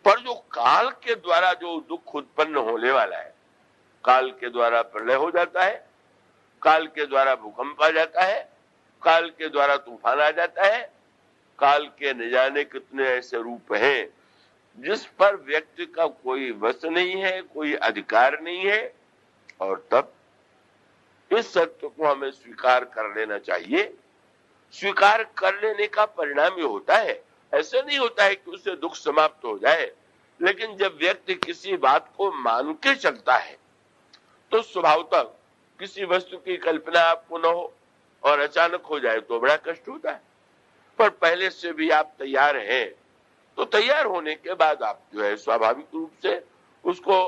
पर जो काल के द्वारा जो दुख उत्पन्न होने वाला है, काल के द्वारा प्रलय हो जाता है, काल के द्वारा भूकंप आ जाता है, काल के द्वारा तूफान आ जाता है, काल के न जाने कितने ऐसे रूप हैं जिस पर व्यक्ति का कोई वश नहीं है, कोई अधिकार नहीं है। और तब इस सत्य को हमें स्वीकार कर लेना चाहिए। स्वीकार कर लेने का परिणाम ये होता है, ऐसा नहीं होता है कि उससे दुख समाप्त हो जाए, लेकिन जब व्यक्ति किसी बात को मान के चलता है तो स्वभावतः किसी वस्तु की कल्पना आपको न हो और अचानक हो जाए तो बड़ा कष्ट होता है। पर पहले से भी आप तैयार हैं तो तैयार होने के बाद आप जो है स्वाभाविक रूप से उसको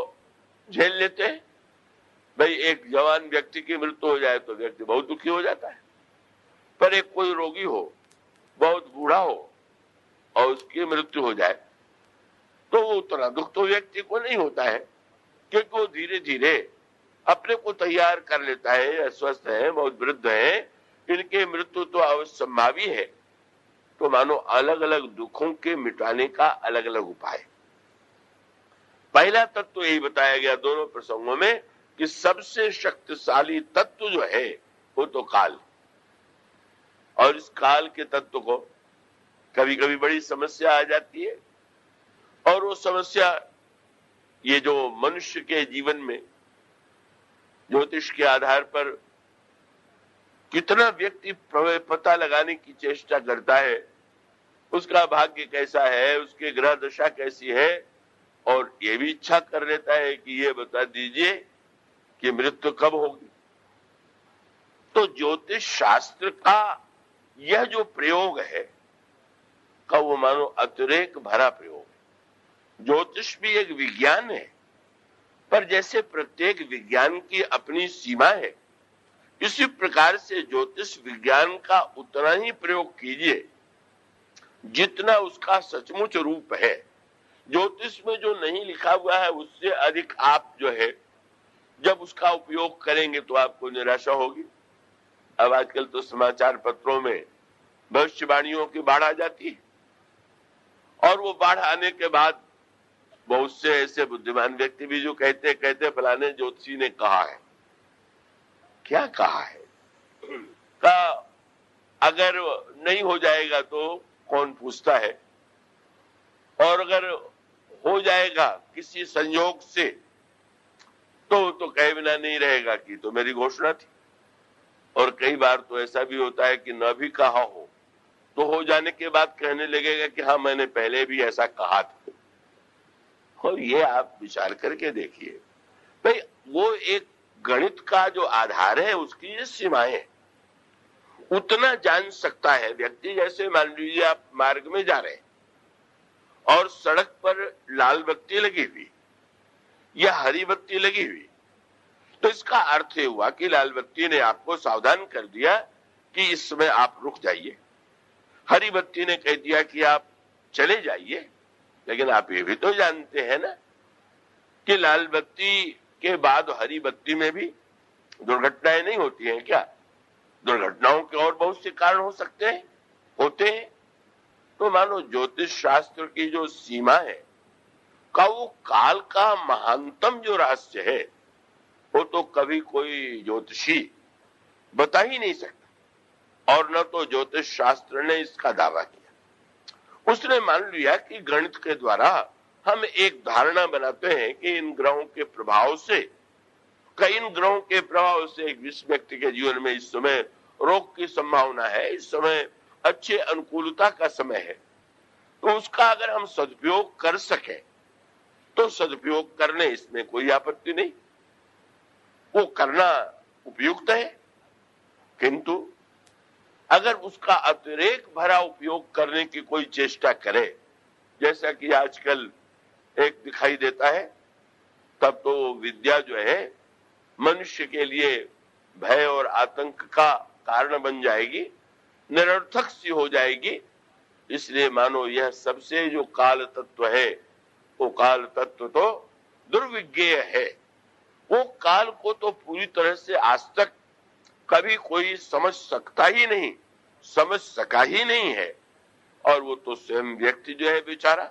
झेल लेते हैं। भाई एक जवान व्यक्ति की मृत्यु हो जाए तो व्यक्ति बहुत दुखी हो जाता है, पर एक कोई रोगी हो, बहुत बूढ़ा हो और उसकी मृत्यु हो जाए तो वो उतना दुख तो व्यक्ति को नहीं होता है, क्योंकि वो धीरे धीरे अपने को तैयार कर लेता है। अस्वस्थ है, बहुत वृद्ध है, इनके मृत्यु तो अवश्यंभावी है। तो मानो अलग अलग दुखों के मिटाने का अलग अलग उपाय। पहला तत्व यही बताया गया दोनों प्रसंगों में कि सबसे शक्तिशाली तत्व जो है वो तो काल, और इस काल के तत्व को कभी कभी बड़ी समस्या आ जाती है, और वो समस्या ये जो मनुष्य के जीवन में ज्योतिष के आधार पर कितना व्यक्ति पता लगाने की चेष्टा करता है, उसका भाग्य कैसा है, उसके ग्रह दशा कैसी है, और ये भी इच्छा कर लेता है कि ये बता दीजिए कि मृत्यु कब होगी। तो ज्योतिष शास्त्र का यह जो प्रयोग है का वो मानो अतिरेक भरा प्रयोग है। ज्योतिष भी एक विज्ञान है, पर जैसे प्रत्येक विज्ञान की अपनी सीमा है, इसी प्रकार से ज्योतिष विज्ञान का उतना ही प्रयोग कीजिए जितना उसका सचमुच रूप है। ज्योतिष में जो नहीं लिखा हुआ है उससे अधिक आप जो है जब उसका उपयोग करेंगे तो आपको निराशा होगी। अब आजकल तो समाचार पत्रों में भविष्यवाणियों की बाढ़ आ जाती है, और वो बाढ़ आने के बाद बहुत से ऐसे बुद्धिमान व्यक्ति भी जो कहते फलाने ज्योतिषी ने कहा है। क्या कहा है? का अगर नहीं हो जाएगा तो कौन पूछता है, और अगर हो जाएगा किसी संयोग से तो कहे बिना नहीं रहेगा कि तो मेरी घोषणा थी। और कई बार तो ऐसा भी होता है कि न भी कहा हो तो हो जाने के बाद कहने लगेगा कि हाँ मैंने पहले भी ऐसा कहा था। और ये आप विचार करके देखिए भाई, वो एक गणित का जो आधार है उसकी ये सीमाएं, उतना जान सकता है व्यक्ति। जैसे मान लीजिए आप मार्ग में जा रहे हैं और सड़क पर लाल बत्ती लगी हुई या हरी बत्ती लगी हुई, तो इसका अर्थ ये हुआ कि लाल बत्ती ने आपको सावधान कर दिया कि इस समय आप रुक जाइए, हरी बत्ती ने कह दिया कि आप चले जाइए। लेकिन आप ये भी तो जानते हैं ना कि लाल बत्ती के बाद हरी बत्ती में भी दुर्घटनाएं नहीं होती हैं क्या? दुर्घटनाओं के और बहुत से कारण हो सकते हैं, होते हैं। तो मानो ज्योतिष शास्त्र की जो सीमा है का वो काल का महानतम जो रहस्य है वो तो कभी कोई ज्योतिषी बता ही नहीं सकता, और न तो ज्योतिष शास्त्र ने इसका दावा किया। उसने मान लिया कि गणित के द्वारा हम एक धारणा बनाते हैं कि इन ग्रहों के प्रभाव से, इन ग्रहों के प्रभाव से एक विश्व व्यक्ति के जीवन में इस समय रोग की संभावना है, इस समय अच्छे अनुकूलता का समय है, तो उसका अगर हम सदुपयोग कर सके तो सदुपयोग करने इसमें कोई आपत्ति नहीं, वो करना उपयुक्त है। किंतु अगर उसका अतिरेक भरा उपयोग करने की कोई चेष्टा करे, जैसा कि आजकल एक दिखाई देता है, तब तो विद्या जो है मनुष्य के लिए भय और आतंक का कारण बन जाएगी, निरर्थक सी हो जाएगी। इसलिए मानो यह सबसे जो काल तत्व है वो काल तत्व तो दुर्विज्ञेय है। वो काल को तो पूरी तरह से आज तक कभी कोई समझ सकता ही नहीं, समझ सका ही नहीं है। और वो तो स्वयं व्यक्ति जो है बेचारा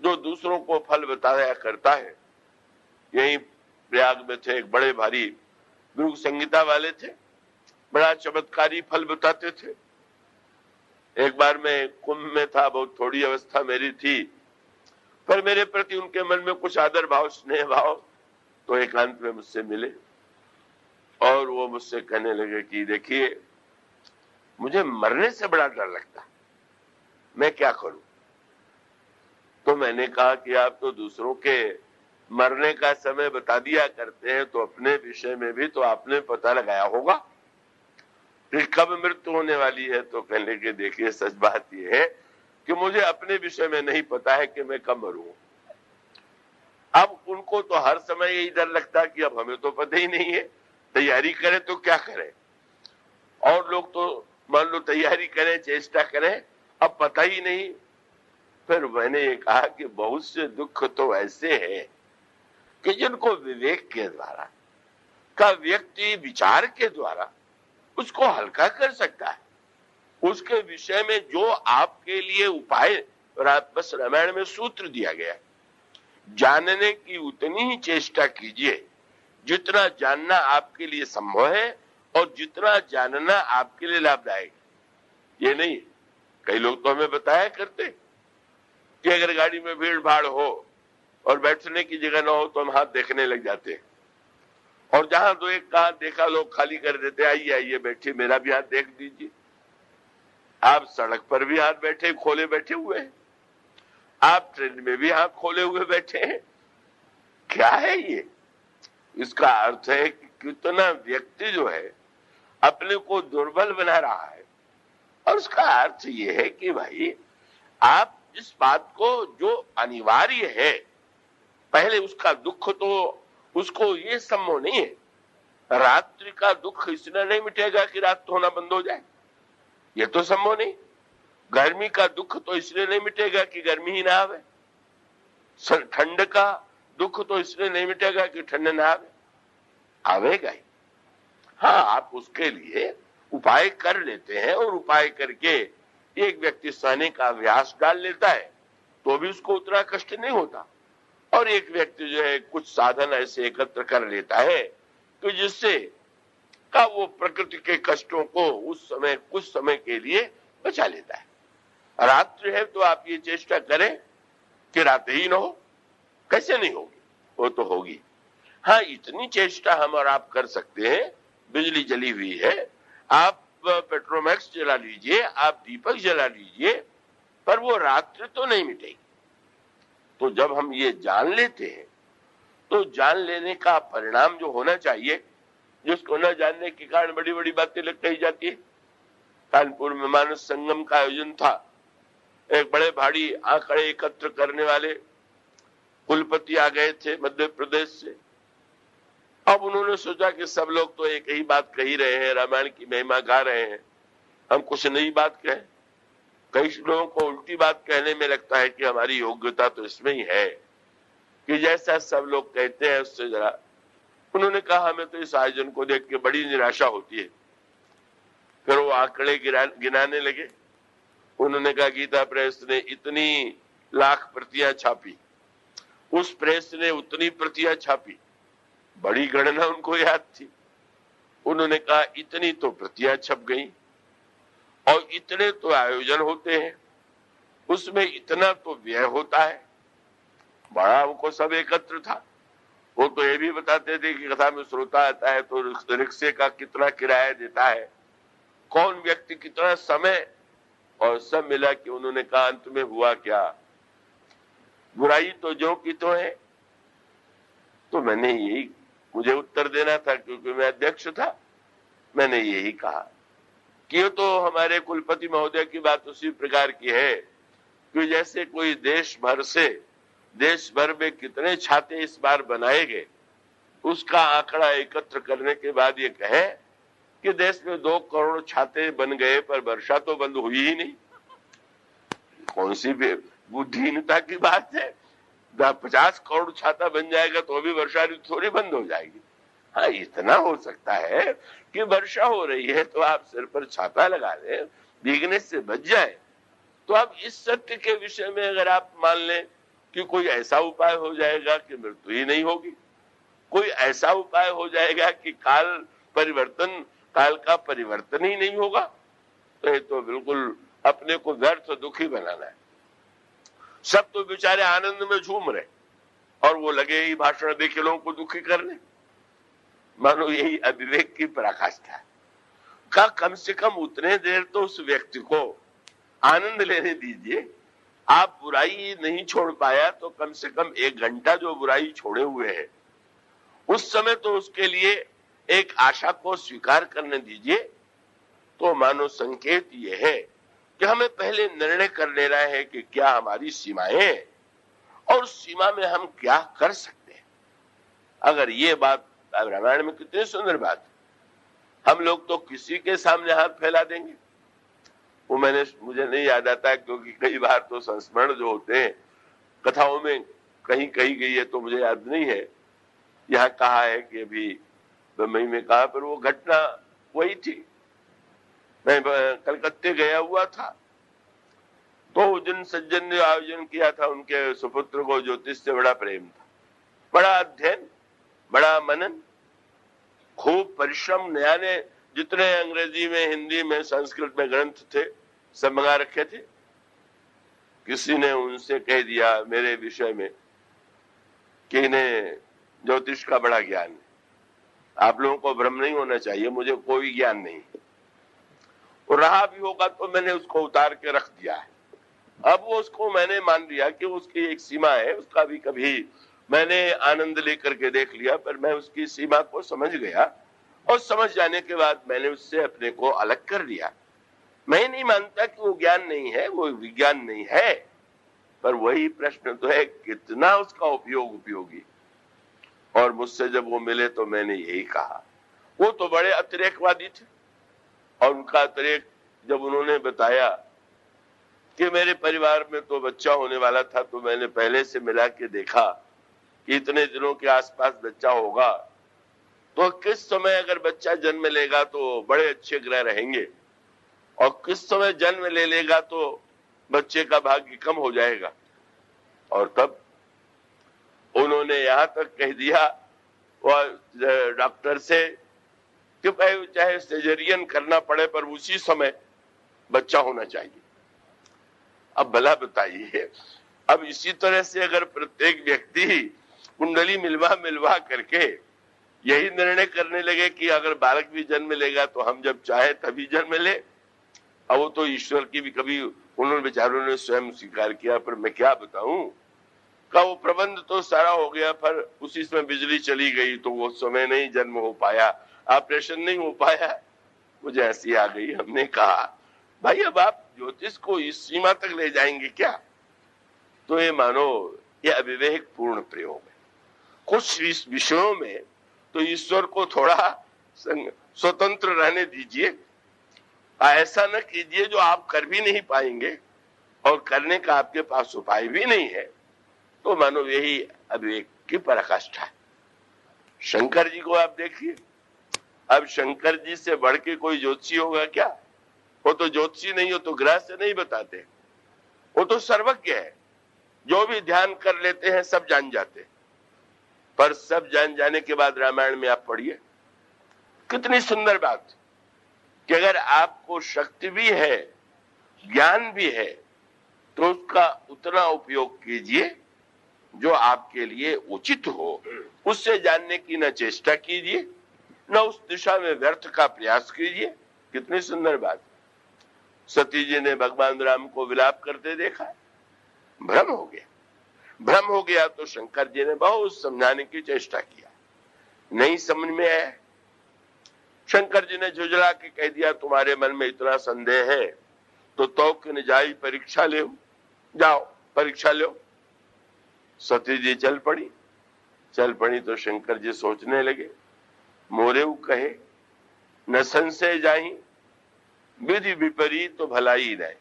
जो दूसरों को फल बताया करता है। यहीं प्रयाग में थे, एक बड़े भारी गुरु संगीता वाले थे, बड़ा चमत्कारी फल बताते थे। एक बार मैं कुंभ में था, बहुत थोड़ी अवस्था मेरी थी, पर मेरे प्रति उनके मन में कुछ आदर भाव, स्नेह भाव, तो एकांत में मुझसे मिले और वो मुझसे कहने लगे कि देखिए, मुझे मरने से बड़ा डर लगता है, मैं क्या करूं? तो मैंने कहा कि आप तो दूसरों के मरने का समय बता दिया करते हैं, तो अपने विषय में भी तो आपने पता लगाया होगा कि कब मृत्यु होने वाली है। तो कहने लगे देखिए, सच बात यह है कि मुझे अपने विषय में नहीं पता है कि मैं कब मरूं। अब उनको तो हर समय यही डर लगता कि अब हमें तो पता ही नहीं है, तैयारी करें तो क्या करें। और लोग तो मान लो तैयारी करें, चेष्टा करें, अब पता ही नहीं। फिर मैंने ये कहा कि बहुत से दुख तो ऐसे हैं कि जिनको विवेक के द्वारा का व्यक्ति विचार के द्वारा उसको हल्का कर सकता है। उसके विषय में जो आपके लिए उपाय, बस रामायण में सूत्र दिया गया है, जानने की उतनी ही चेष्टा कीजिए जितना जानना आपके लिए संभव है और जितना जानना आपके लिए लाभदायक। ये नहीं, कई लोग तो हमें बताया करते कि अगर गाड़ी में भीड़ भाड़ हो और बैठने की जगह ना हो तो हम हाथ देखने लग जाते हैं, और जहां दो एक का हाथ देखा लोग खाली कर देते, आइए आइए बैठिए, मेरा भी हाथ देख दीजिए। आप सड़क पर भी हाथ बैठे खोले बैठे हुए हैं, आप ट्रेन में भी हाथ खोले हुए बैठे हैं। क्या है ये? इसका अर्थ है कि कितना व्यक्ति जो है अपने को दुर्बल बना रहा है। और उसका अर्थ ये है कि भाई, आप इस बात को जो अनिवार्य है, पहले उसका दुख तो उसको ये संभव नहीं है। रात्रि का दुख इसलिए नहीं मिटेगा कि रात होना बंद हो जाए, ये तो संभव नहीं। गर्मी का दुख तो इसलिए नहीं मिटेगा कि गर्मी ही ना आवे। ठंड का दुख तो इसलिए नहीं मिटेगा कि ठंड ना आवे, आवेगा ही। हाँ, आप उसके लिए उपाय कर लेते हैं और उपाय करके एक व्यक्ति सहने का अभ्यास डाल लेता है तो भी उसको उतना कष्ट नहीं होता। और एक व्यक्ति जो है कुछ साधन ऐसे एकत्र कर लेता है तो जिससे का वो प्रकृति के कष्टों को उस समय कुछ समय के लिए बचा लेता है। रात्रि है तो आप ये चेष्टा करें कि रात ही ना हो। कैसे नहीं होगी? वो तो होगी। हाँ, इतनी चेष्टा हम और आप कर सकते हैं, बिजली जली हुई है, आप पेट्रोमैक्स जला लीजिए, आप दीपक जला लीजिए, पर वो रात्रि तो नहीं मिटेगी। तो जब हम ये जान लेते हैं तो जान लेने का परिणाम जो होना चाहिए, जिसको न जानने के कारण बड़ी बड़ी बातें लग कही जाती है। कानपुर में मानस संगम का आयोजन था, एक बड़े भारी आंकड़े एकत्र करने वाले कुलपति आ गए थे मध्य प्रदेश से। अब उन्होंने सोचा कि सब लोग तो एक ही बात कही रहे हैं, रामायण की महिमा गा रहे हैं, हम कुछ नई बात कहें। कई लोगों को उल्टी बात कहने में लगता है कि हमारी योग्यता तो इसमें ही है कि जैसा सब लोग कहते हैं उससे जरा। उन्होंने कहा हमें तो इस आयोजन को देख के बड़ी निराशा होती है। फिर वो आंकड़े गिनाने लगे। उन्होंने कहा गीता प्रेस ने इतनी लाख प्रतियां छापी, उस प्रेस ने उतनी प्रतियां छापी, बड़ी गणना उनको याद थी। उन्होंने कहा इतनी तो प्रतियां छप गई और इतने तो आयोजन होते हैं, उसमें इतना तो व्यय होता है। बड़ा उनको सब एकत्र था। वो तो ये भी बताते थे कि कथा में श्रोता आता है तो रिक्शे का कितना किराया देता है, कौन व्यक्ति कितना समय, और सब मिला कि उन्होंने कहा अंत में हुआ क्या, बुराई तो जो की तो है। तो मैंने यही, मुझे उत्तर देना था क्योंकि मैं अध्यक्ष था, मैंने यही कहा कि ये तो हमारे कुलपति महोदय की बात उसी प्रकार की है कि जैसे कोई देश भर में कितने छाते इस बार बनाए गए, उसका आंकड़ा एकत्र करने के बाद ये कहे कि देश में 2 करोड़ छाते बन गए पर वर्षा तो बंद हुई ही नहीं। कौन सी बुद्धिहीनता की बात है? 50 करोड़ छाता बन जाएगा तो भी वर्षा ऋतु थोड़ी बंद हो जाएगी। हाँ, इतना हो सकता है कि वर्षा हो रही है तो आप सिर पर छाता लगा लें, भीगने से बच जाए। तो अब इस सत्य के विषय में अगर आप मान लें कि कोई ऐसा उपाय हो जाएगा कि मृत्यु ही नहीं होगी, कोई ऐसा उपाय हो जाएगा कि काल का परिवर्तन ही नहीं होगा, तो ये तो बिल्कुल अपने को व्यर्थ दुखी बनाना है। सब तो बेचारे आनंद में झूम रहे और वो लगे ही भाषण देके लोगों को दुखी करने। मानो यही अविवेक की पराकाष्ठा है। का कम से कम उतने देर तो उस व्यक्ति को आनंद लेने दीजिए। आप बुराई नहीं छोड़ पाया तो कम से कम 1 घंटा जो बुराई छोड़े हुए है उस समय तो उसके लिए एक आशा को स्वीकार करने दीजिए। तो मानो संकेत ये है कि हमें पहले निर्णय कर लेना है कि क्या हमारी सीमाएं हैं और उस सीमा में हम क्या कर सकते हैं। अगर ये बात रामायण में कितनी सुंदर बात, हम लोग तो किसी के सामने हाथ फैला देंगे। वो मुझे नहीं याद आता क्योंकि कई बार तो संस्मरण जो होते हैं कथाओं में कहीं कही गई है तो मुझे याद नहीं है। यहाँ कहा है कि अभी बम्बई में कहा, पर वो घटना वही थी। मैं कलकत्ते गया हुआ था तो जिन सज्जन ने आयोजन किया था उनके सुपुत्र को ज्योतिष से बड़ा प्रेम था, बड़ा अध्ययन, बड़ा मनन, खूब परिश्रम, नया ने जितने अंग्रेजी में, हिंदी में, संस्कृत में ग्रंथ थे सब मंगा रखे थे। किसी ने उनसे कह दिया मेरे विषय में कि इन्हें ज्योतिष का बड़ा ज्ञान है, आप लोगों को भ्रम नहीं होना चाहिए, मुझे कोई ज्ञान नहीं। और रहा भी होगा तो मैंने उसको उतार के रख दिया है। अब वो उसको मैंने मान लिया कि उसकी एक सीमा है, उसका भी कभी मैंने आनंद लेकर के देख लिया, पर मैं उसकी सीमा को समझ गया और समझ जाने के बाद मैंने उससे अपने को अलग कर लिया। मैं नहीं मानता कि वो ज्ञान नहीं है, वो विज्ञान नहीं है, पर वही प्रश्न तो है कितना उसका उपयोगी। और मुझसे जब वो मिले तो मैंने यही कहा। वो तो बड़े अतिरेकवादी थे और उनका अतिरेक जब उन्होंने बताया कि मेरे परिवार में तो बच्चा होने वाला था तो मैंने पहले से मिला के देखा कि इतने दिनों के आसपास बच्चा होगा, तो किस समय अगर बच्चा जन्म लेगा तो बड़े अच्छे ग्रह रहेंगे और किस समय जन्म ले लेगा तो बच्चे का भाग्य कम हो जाएगा। और तब उन्होंने यहां तक कह दिया डॉक्टर से कि भाई चाहे सिजेरियन करना पड़े पर उसी समय बच्चा होना चाहिए। अब भला बताइए, अब इसी तरह से अगर प्रत्येक व्यक्ति कुंडली मिलवा करके यही निर्णय करने लगे कि अगर बालक भी जन्म लेगा तो हम जब चाहे तभी जन्म ले, अब वो तो ईश्वर की भी कभी उन्होंने बेचारों ने स्वयं स्वीकार किया। पर मैं क्या बताऊं का वो प्रबंध तो सारा हो गया, पर उसी समय बिजली चली गई तो वो समय नहीं जन्म हो पाया, ऑपरेशन नहीं हो पाया। मुझे हंसी आ गई। हमने कहा भाई अब आप ज्योतिष को इस सीमा तक ले जाएंगे क्या? तो ये मानो ये अविवेक पूर्ण प्रयोग है। कुछ विषयों में तो ईश्वर को थोड़ा स्वतंत्र रहने दीजिए, ऐसा न कीजिए जो आप कर भी नहीं पाएंगे और करने का आपके पास उपाय भी नहीं है। तो मानो यही अविवेक की पराकाष्ठा है। शंकर जी को आप देखिए, अब शंकर जी से बढ़ के कोई ज्योतिषी होगा क्या? वो तो ज्योतिषी नहीं हो तो ग्रह से नहीं बताते, वो तो सर्वज्ञ है, जो भी ध्यान कर लेते हैं सब जान जाते। पर सब जान जाने के बाद रामायण में आप पढ़िए कितनी सुंदर बात कि अगर आपको शक्ति भी है, ज्ञान भी है, तो उसका उतना उपयोग कीजिए जो आपके लिए उचित हो। उससे जानने की न चेष्टा कीजिए न उस दिशा में व्यर्थ का प्रयास कीजिए। कितनी सुंदर बात। सती जी ने भगवान राम को विलाप करते देखा, भ्रम हो गया तो शंकर जी ने बहुत समझाने की चेष्टा किया, नहीं समझ में आया। शंकर जी ने झुंझला के कह दिया तुम्हारे मन में इतना संदेह है तो तौक निजाई परीक्षा ले, जाओ परीक्षा लो। सती जी चल पड़ी तो शंकर जी सोचने लगे, मोरेऊ कहे न संशय जाही विधि विपरीत तो भलाई नहीं।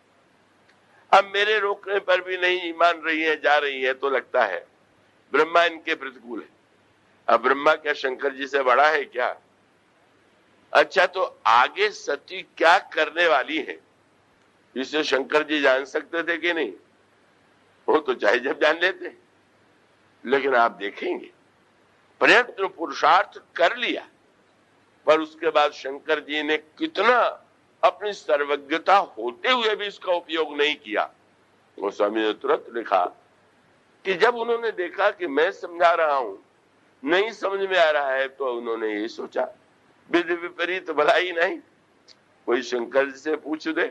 अब मेरे रोकने पर भी नहीं मान रही है, जा रही है, तो लगता है ब्रह्मा इनके प्रतिकूल है। अब ब्रह्मा क्या शंकर जी से बड़ा है क्या? अच्छा तो आगे सती क्या करने वाली है इसे शंकर जी जान सकते थे कि नहीं? वो तो चाहे जब जान लेते, लेकिन आप देखेंगे प्रयत्न पुरुषार्थ कर लिया, पर उसके बाद शंकर जी ने कितना अपनी सर्वज्ञता होते हुए भी इसका उपयोग नहीं किया। गोस्वामी ने तुरंत लिखा कि जब उन्होंने देखा कि मैं समझा रहा हूं, नहीं समझ में आ रहा है, तो उन्होंने ये सोचा विधि विपरीत भलाई नहीं, कोई शंकर जी से पूछ दे,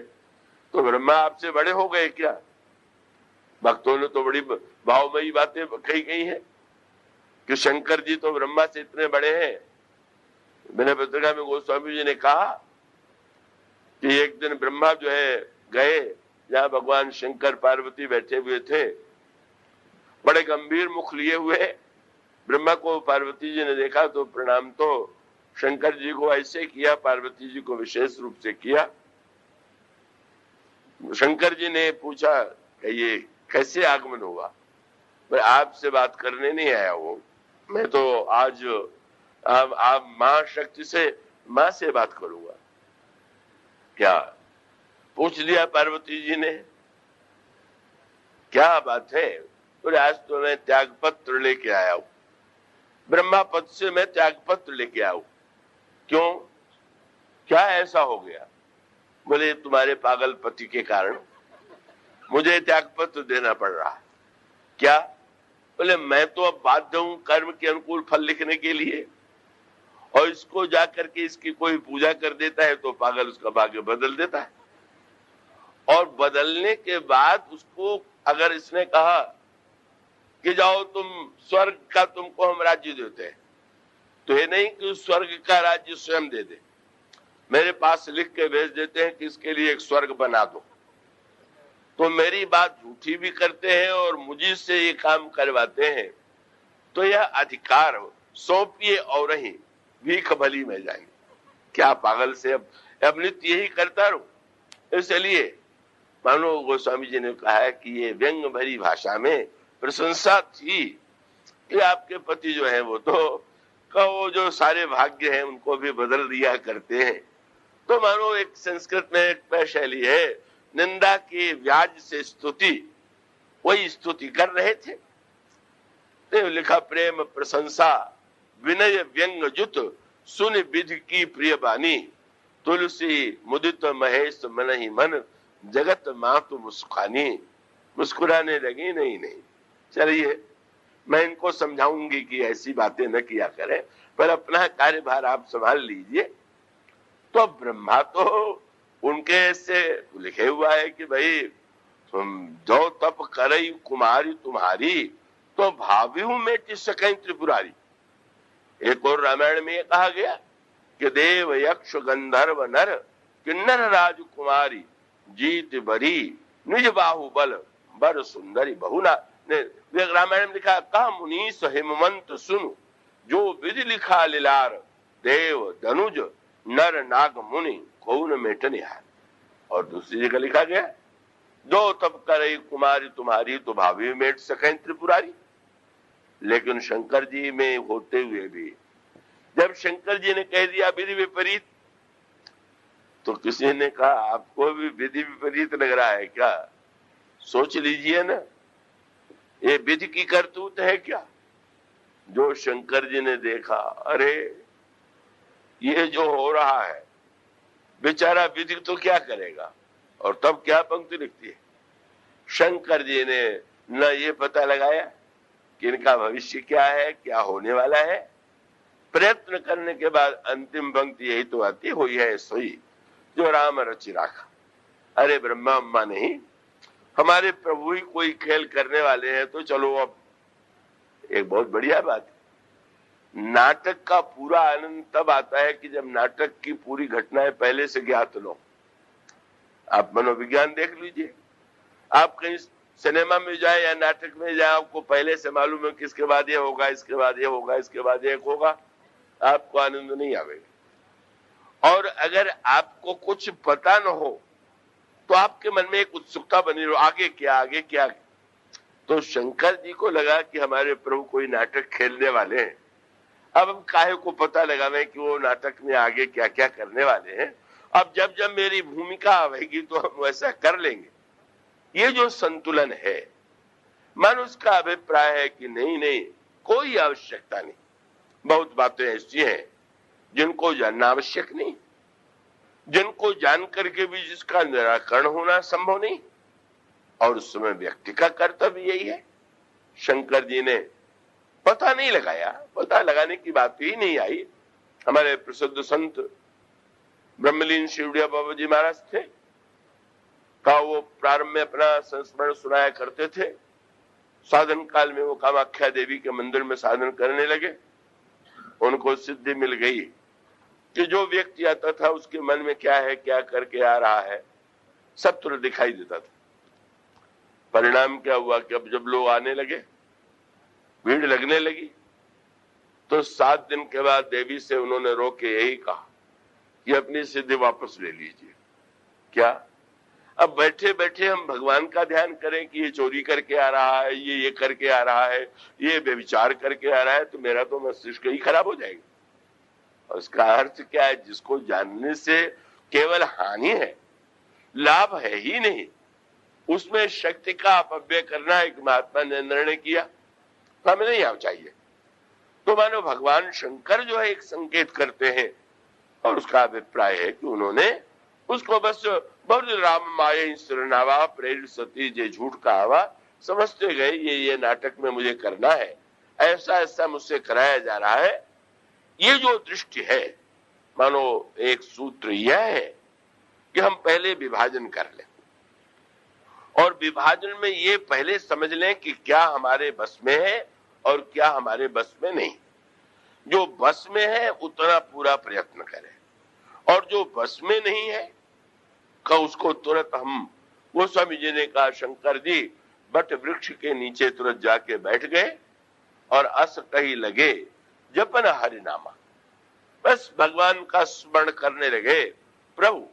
तो ब्रह्मा आपसे बड़े हो गए क्या? भक्तों ने तो बड़ी भावमयी बातें कही गई हैं कि शंकर जी तो ब्रह्मा से इतने बड़े हैं। मैंने पत्रिका में गोस्वामी जी ने कहा कि एक दिन ब्रह्मा जो है गए जहां भगवान शंकर पार्वती बैठे हुए थे, बड़े गंभीर मुख लिए हुए। ब्रह्मा को पार्वती जी ने देखा तो प्रणाम तो शंकर जी को ऐसे किया, पार्वती जी को विशेष रूप से किया। शंकर जी ने पूछा कि ये कैसे आगमन हुआ? मैं आपसे बात करने नहीं आया हूं, मैं तो आज आप महाशक्ति से मां से बात करूंगा। क्या पूछ लिया पार्वती जी ने, क्या बात है? तो आज तो मैं त्याग पत्र लेके आया हूं, ब्रह्मा पद से मैं त्याग पत्र लेके आया हूं। क्यों, क्या ऐसा हो गया? बोले तुम्हारे पागल पति के कारण मुझे त्याग पत्र देना पड़ रहा है। क्या? बोले मैं तो अब बाध्य हूं कर्म के अनुकूल फल लिखने के लिए, और इसको जाकर के इसकी कोई पूजा कर देता है तो पागल उसका भाग्य बदल देता है, और बदलने के बाद उसको अगर इसने कहा कि जाओ तुम स्वर्ग का तुमको हम राज्य देते हैं, तो ये नहीं कि स्वर्ग का राज्य स्वयं दे दे, मेरे पास लिख के भेज देते हैं कि इसके लिए एक स्वर्ग बना दो, तो मेरी बात झूठी भी करते हैं और मुझे से ये काम करवाते हैं, तो यह अधिकार सौंपिए और ही भीख भली में जाएंगे। क्या पागल से अब नित्य यही करता रहूं? इसलिए मानो गोस्वामी जी ने कहा है कि ये व्यंग भरी भाषा में प्रशंसा थी कि आपके पति जो है वो तो वो जो सारे भाग्य हैं उनको भी बदल दिया करते हैं। तो मानो एक संस्कृत में एक शैली है, निंदा की व्याज से स्तुति, वही स्तुति कर रहे थे। तो लिखा प्रेम प्रशंसा विनय व्यंग जुत सुन विधि की प्रिय बानी, तुलसी मुदित महेश मन ही मन जगत मातु मुस्कानी। मुस्कुराने लगी, नहीं चलिए मैं इनको समझाऊंगी कि ऐसी बातें न किया करें, पर अपना कार्यभार आप संभाल लीजिए। तो ब्रह्मा तो उनके से लिखे हुआ है कि भाई तुम जो तप करई कुमारी तुम्हारी, तो भाव्यू में सकें त्रिपुरारी। एक और रामायण में कहा गया कि देव यक्ष गंधर्व नर किन्नर राजकुमारी जीत बरी निज बाहुबल बर सुंदरी बहुना। रामायण में लिखा कहा मुनीस हेमंत सुनु जो विधि लिखा लिलार, देव धनुज नर नाग मुनि कौन मेटनिहार। और दूसरी जगह लिखा गया जो तप करे कुमारी तुम्हारी, तो भावी मेट सकें त्रिपुरारी। लेकिन शंकर जी में होते हुए भी जब शंकर जी ने कह दिया विधि विपरीत, तो किसी ने कहा आपको भी विधि विपरीत लग रहा है क्या? सोच लीजिए ना, ये विधि की करतूत है क्या? जो शंकर जी ने देखा, अरे ये जो हो रहा है बेचारा विधि तो क्या करेगा, और तब क्या पंक्ति लिखती है, शंकर जी ने न ये पता लगाया कि इनका भविष्य क्या है, क्या होने वाला है। प्रयत्न करने के बाद अंतिम पंक्ति यही तो आती हुई है सोई जो राम रचि राखा। अरे ब्रह्मा अम्मा नहीं, हमारे प्रभु ही कोई खेल करने वाले हैं, तो चलो अब एक बहुत बढ़िया बात है। नाटक का पूरा आनंद तब आता है कि जब नाटक की पूरी घटनाएं पहले से ज्ञात लो। आप मनोविज्ञान देख लीजिए, आप कहीं सिनेमा में जाए या नाटक में जाए, आपको पहले से मालूम है कि इसके बाद ये होगा, इसके बाद ये होगा, इसके बाद ये होगा, आपको आनंद नहीं आवेगा। और अगर आपको कुछ पता न हो तो आपके मन में एक उत्सुकता बनी रहो, आगे क्या आगे क्या। तो शंकर जी को लगा कि हमारे प्रभु कोई नाटक खेलने वाले हैं, अब हम काहे को पता लगावे कि वो नाटक में आगे क्या क्या करने वाले हैं। अब जब जब मेरी भूमिका आवेगी तो हम वैसा कर लेंगे। ये जो संतुलन है मन उसका अभिप्राय है कि नहीं नहीं, कोई आवश्यकता नहीं, बहुत बातें ऐसी हैं जिनको जानना आवश्यक नहीं, जिनको जान करके भी जिसका निराकरण होना संभव नहीं, और उस समय व्यक्ति का कर्तव्य यही है। शंकर जी ने पता नहीं लगाया, पता लगाने की बात ही नहीं आई। हमारे प्रसिद्ध संत ब्रह्मलीन शिवड़िया बाबा जी महाराज थे का वो प्रारंभ में अपना संस्मरण सुनाया करते थे। साधन काल में वो कामाख्या देवी के मंदिर में साधन करने लगे, उनको सिद्धि मिल गई कि जो व्यक्ति आता था उसके मन में क्या है, क्या करके आ रहा है, सब तुरंत दिखाई देता था। परिणाम क्या हुआ कि अब जब लोग आने लगे, भीड़ लगने लगी, तो 7 दिन के बाद देवी से उन्होंने रो के यही कहा कि अपनी सिद्धि वापस ले लीजिए। क्या अब बैठे बैठे हम भगवान का ध्यान करें कि ये चोरी करके आ रहा है, ये करके आ रहा है, ये व्यभिचार करके आ रहा है, तो मेरा तो मस्तिष्क ही खराब हो जाएगा। और उसका अर्थ क्या है? जिसको जानने से केवल हानि है, लाभ है ही नहीं, उसमें शक्ति का अपव्यय करना एक महात्मा ने निर्णय किया, तो हमें नहीं आना चाहिए। तो मानो भगवान शंकर जो है एक संकेत करते हैं, और उसका अभिप्राय है कि उन्होंने उसको बस बहुत राम माये सिरनावा प्रेरित सती जे झूठ का आवा, समझते गए ये नाटक में मुझे करना है, ऐसा ऐसा मुझसे कराया जा रहा है। ये जो दृष्टि है, मानो एक सूत्र यह है कि हम पहले विभाजन कर लें, और विभाजन में ये पहले समझ लें कि क्या हमारे बस में है और क्या हमारे बस में नहीं। जो बस में है उतना पूरा प्रयत्न करें, और जो बस में नहीं है का उसको तुरंत हम, वो स्वामी जी ने कहा, शंकर जी बट वृक्ष के नीचे तुरंत जाके बैठ गए और अस कही लगे जपन हरिनामा, बस भगवान का स्मरण करने लगे। प्रभु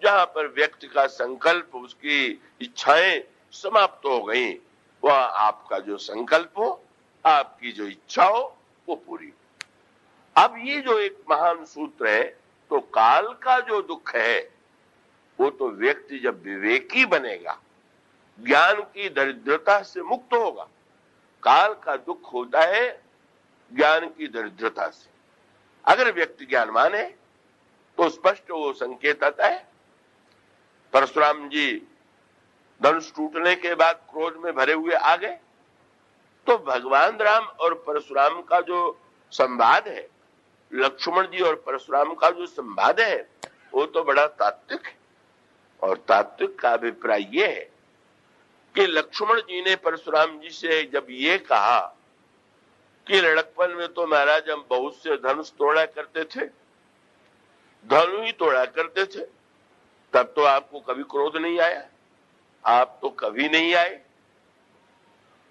जहां पर व्यक्ति का संकल्प, उसकी इच्छाएं समाप्त हो गई, वह आपका जो संकल्प हो, आपकी जो इच्छा हो, वो पूरी। अब ये जो एक महान सूत्र है, तो काल का जो दुख है वो तो व्यक्ति जब विवेकी बनेगा, ज्ञान की दरिद्रता से मुक्त होगा। काल का दुख होता है ज्ञान की दरिद्रता से। अगर व्यक्ति ज्ञानवान है तो स्पष्ट वो संकेत आता है। परशुराम जी धनुष टूटने के बाद क्रोध में भरे हुए आ गए, तो भगवान राम और परशुराम का जो संवाद है, लक्ष्मण जी और परशुराम का जो संवाद है, वो तो बड़ा तात्विक है। और तात्विक का अभिप्राय ये है कि लक्ष्मण जी ने परशुराम जी से जब ये कहा कि लड़कपन में तो महाराज हम बहुत से धनुष तोड़ा करते थे, धनु ही तोड़ा करते थे, तब तो आपको कभी क्रोध नहीं आया, आप तो कभी नहीं आए,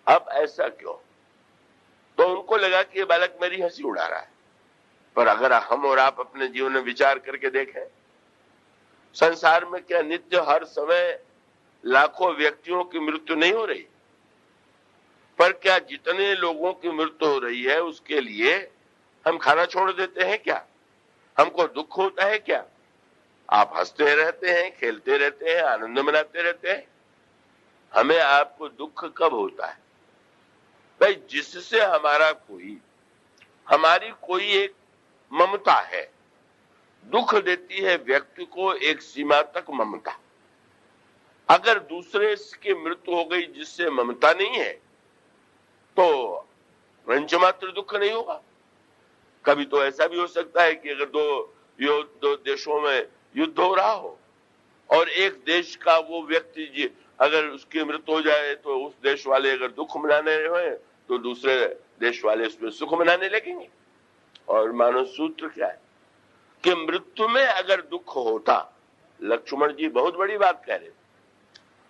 अब ऐसा क्यों? तो उनको लगा कि ये बालक मेरी हंसी उड़ा रहा है। पर अगर हम और आप अपने जीवन में विचार करके देखें, संसार में क्या नित्य हर समय लाखों व्यक्तियों की मृत्यु नहीं हो रही? पर क्या जितने लोगों की मृत्यु हो रही है उसके लिए हम खाना छोड़ देते हैं क्या? हमको दुख होता है क्या? आप हंसते रहते हैं, खेलते रहते हैं, आनंद मनाते रहते हैं। हमें आपको दुख कब होता है? भाई जिससे हमारी कोई एक ममता है, दुख देती है व्यक्ति को एक सीमा तक ममता। अगर दूसरे की मृत्यु हो गई जिससे ममता नहीं है, तो पंचमात्र दुख नहीं होगा। कभी तो ऐसा भी हो सकता है कि अगर दो देशों में युद्ध हो रहा हो और एक देश का वो व्यक्ति अगर उसकी मृत्यु हो जाए, तो उस देश वाले अगर दुख मनाने हुए तो दूसरे देश वाले उसमें सुख मनाने लगेंगे। और मानो सूत्र क्या है कि मृत्यु में अगर दुख होता, लक्ष्मण जी बहुत बड़ी बात कह रहे,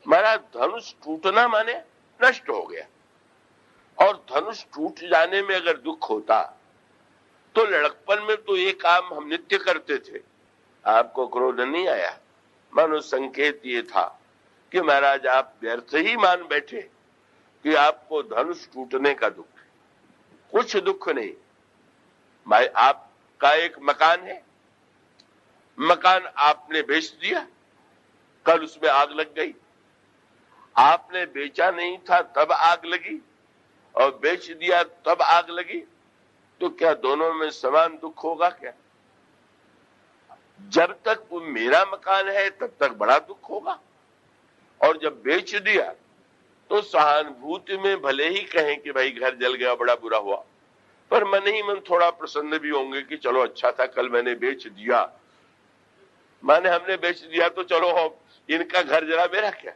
हमारा धनुष टूटना माने नष्ट हो गया, और धनुष टूट जाने में अगर दुख होता तो लड़कपन में तो ये काम हम नित्य करते थे, आपको क्रोध नहीं आया। मानो संकेत ये था कि महाराज आप व्यर्थ ही मान बैठे कि आपको धनुष टूटने का दुख, कुछ दुख नहीं। आपका एक मकान है, मकान आपने बेच दिया, कल उसमें आग लग गई, आपने बेचा नहीं था तब आग लगी और बेच दिया तब आग लगी, तो क्या दोनों में समान दुख होगा क्या? जब तक वो मेरा मकान है तब तक बड़ा दुख होगा, और जब बेच दिया तो सहानुभूति में भले ही कहें कि भाई घर जल गया, बड़ा बुरा हुआ, पर मन ही मन थोड़ा प्रसन्न भी होंगे कि चलो अच्छा था कल मैंने बेच दिया, माने हमने बेच दिया तो चलो इनका घर जला, मेरा क्या।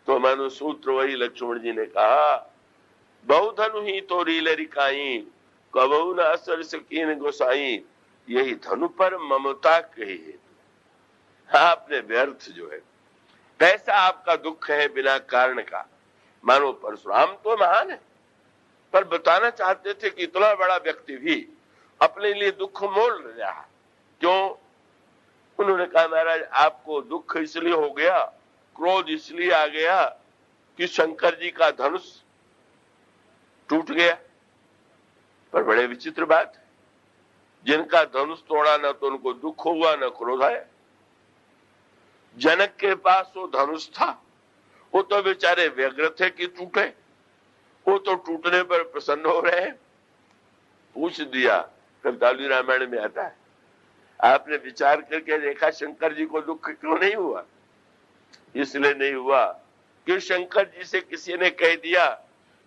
तो मानो सूत्र वही लक्ष्मण जी ने कहा, बहुधनु ही तो रीलरिकाई कबहू न असर सकीन गोसाई, यही धनु पर ममता कही हेतु। आपने व्यर्थ जो है, कैसा आपका दुख है बिना कारण का। मानो परशुराम तो महान है, पर बताना चाहते थे कि इतना बड़ा व्यक्ति भी अपने लिए दुख मोल रहा है, क्यों? उन्होंने कहा महाराज आपको दुख इसलिए हो गया, क्रोध इसलिए आ गया कि शंकर जी का धनुष टूट गया। पर बड़े विचित्र बात है, जिनका धनुष तोड़ा ना तो उनको दुख हुआ ना क्रोध आया। जनक के पास वो धनुष था, वो तो बेचारे व्यग्र थे कि टूटे, वो तो टूटने पर प्रसन्न हो रहे हैं। पूछ दिया, कवितावली रामायण में आता है, आपने विचार करके देखा शंकर जी को दुख क्यों नहीं हुआ? इसलिए नहीं हुआ कि शंकर जी से किसी ने कह दिया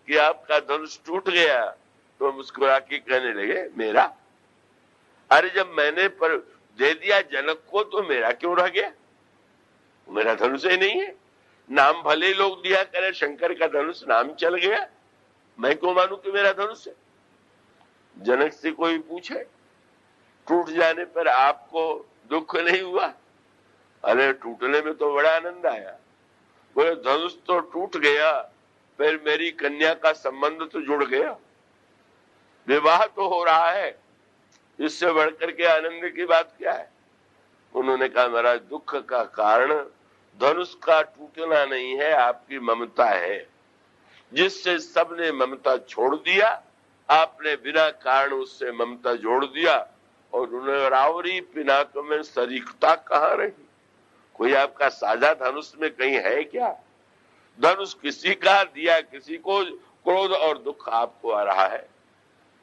कि आपका धनुष टूट गया, तो मुस्कुरा के कहने लगे मेरा। अरे जब मैंने पर दे दिया जनक को तो मेरा क्यों रह गया? मेरा धनुष ही नहीं है। नाम भले लोग दिया करे, शंकर का धनुष नाम चल गया, मैं क्यों मानूं कि मेरा धनुष है? जनक से कोई पूछे टूट जाने पर आपको दुख नहीं हुआ? अरे टूटने में तो बड़ा आनंद आया, बोले धनुष तो टूट गया, फिर मेरी कन्या का संबंध तो जुड़ गया, विवाह तो हो रहा है, इससे बढ़कर के आनंद की बात क्या है? उन्होंने कहा महाराज दुख का कारण धनुष का टूटना नहीं है, आपकी ममता है, जिससे सबने ममता छोड़ दिया, आपने बिना कारण उससे ममता जोड़ दिया, और उन्हें रावरी पिनाक में सरीखता कहाँ रही? कोई आपका साझा धनुष में कहीं है क्या? धनुष किसी का दिया किसी को, क्रोध और दुख आपको आ रहा है।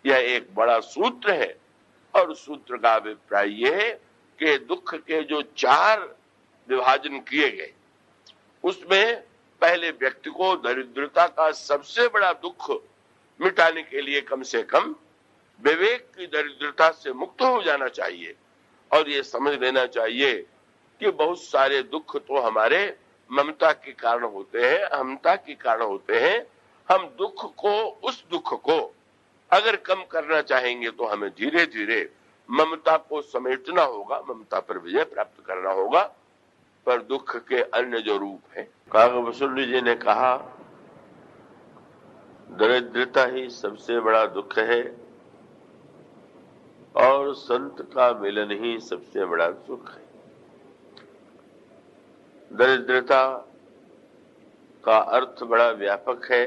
यह एक बड़ा सूत्र है, और सूत्र का अभिप्राय यह है कि दुख के जो 4 विभाजन किए गए, उसमें पहले व्यक्ति को दरिद्रता का सबसे बड़ा दुख मिटाने के लिए कम से कम विवेक की दरिद्रता से मुक्त हो जाना चाहिए, और ये समझ लेना चाहिए कि बहुत सारे दुख तो हमारे ममता के कारण होते हैं, अहमता के कारण होते हैं। हम दुख को, उस दुख को अगर कम करना चाहेंगे तो हमें धीरे धीरे ममता को समेटना होगा, ममता पर विजय प्राप्त करना होगा। पर दुख के अन्य जो रूप है, कागभूषण जी ने कहा दरिद्रता ही सबसे बड़ा दुख है, और संत का मिलन ही सबसे बड़ा सुख है। दरिद्रता का अर्थ बड़ा व्यापक है।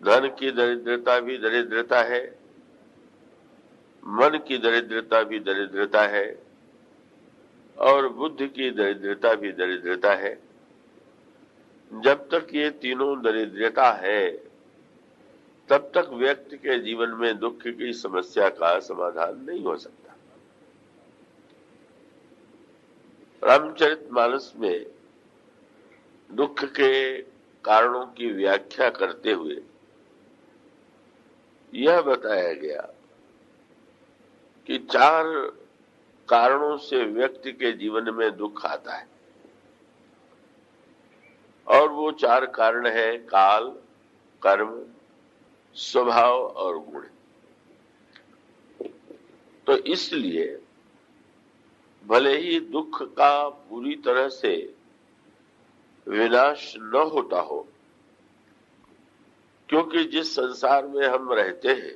धन की दरिद्रता भी दरिद्रता है, मन की दरिद्रता भी दरिद्रता है, और बुद्धि की दरिद्रता भी दरिद्रता है। जब तक ये तीनों दरिद्रता है, तब तक व्यक्ति के जीवन में दुख की समस्या का समाधान नहीं हो सकता। रामचरितमानस में दुख के कारणों की व्याख्या करते हुए यह बताया गया कि 4 कारणों से व्यक्ति के जीवन में दुख आता है, और वो 4 कारण है काल, कर्म, स्वभाव और गुण। तो इसलिए भले ही दुख का पूरी तरह से विनाश न होता हो, क्योंकि जिस संसार में हम रहते हैं,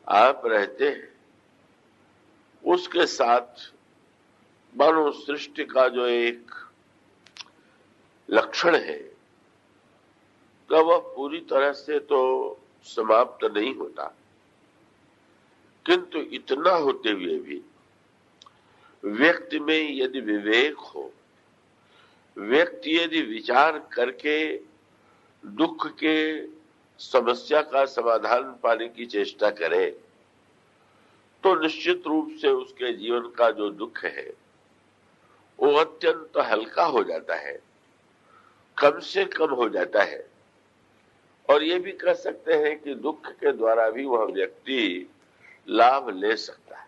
आप रहते हैं, उसके साथ मानव सृष्टि का जो एक लक्षण है, तो वह पूरी तरह से तो समाप्त नहीं होता, किंतु इतना होते हुए भी व्यक्ति में यदि विवेक हो, व्यक्ति यदि विचार करके दुख के समस्या का समाधान पाने की चेष्टा करे तो निश्चित रूप से उसके जीवन का जो दुख है वो अत्यंत हल्का हो जाता है, कम से कम हो जाता है। और ये भी कह सकते हैं कि दुख के द्वारा भी वह व्यक्ति लाभ ले सकता है।